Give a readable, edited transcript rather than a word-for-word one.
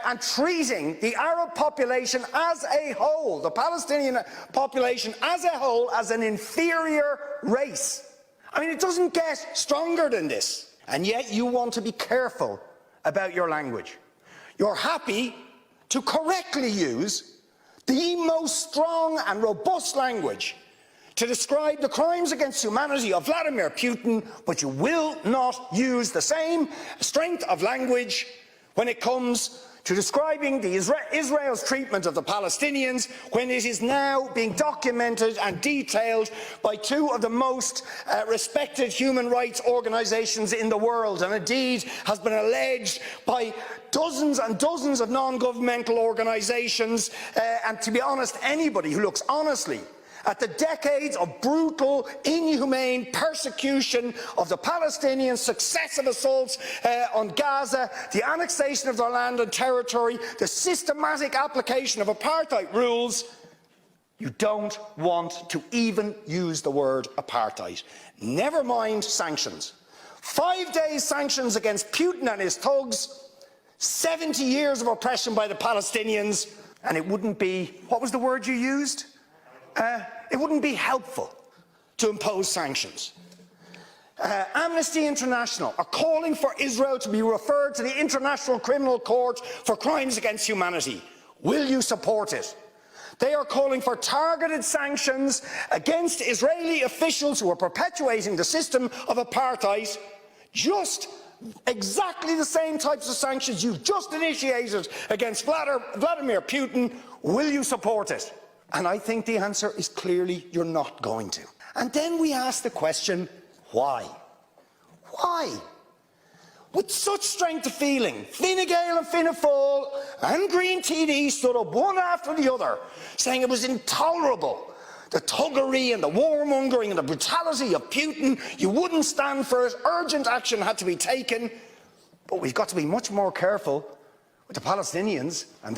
and treating the Arab population as a whole, the Palestinian population as a whole, as an inferior race. I mean, it doesn't get stronger than this. And yet you want to be careful about your language. You're happy to correctly use the most strong and robust language to describe the crimes against humanity of Vladimir Putin, but you will not use the same strength of language when it comes to describing Israel's treatment of the Palestinians, when it is now being documented and detailed by two of the most respected human rights organisations in the world, and indeed has been alleged by dozens and dozens of non-governmental organisations, and to be honest, anybody who looks honestly at the decades of brutal, inhumane persecution of the Palestinians, successive assaults on Gaza, the annexation of their land and territory, the systematic application of apartheid rules, you don't want to even use the word apartheid. Never mind sanctions. 5 days sanctions against Putin and his thugs, 70 years of oppression by the Palestinians, and it wouldn't be, what was the word you used? It wouldn't be helpful to impose sanctions. Amnesty International are calling for Israel to be referred to the International Criminal Court for crimes against humanity. Will you support it? They are calling for targeted sanctions against Israeli officials who are perpetuating the system of apartheid, just exactly the same types of sanctions you've just initiated against Vladimir Putin. Will you support it? And I think the answer is clearly you're not going to. And then we ask the question, why? Why? With such strength of feeling, Fine Gael and Fianna Fáil and Green TD stood up one after the other, saying it was intolerable, the thuggery and the warmongering and the brutality of Putin. You wouldn't stand for it. Urgent action had to be taken. But we've got to be much more careful with the Palestinians and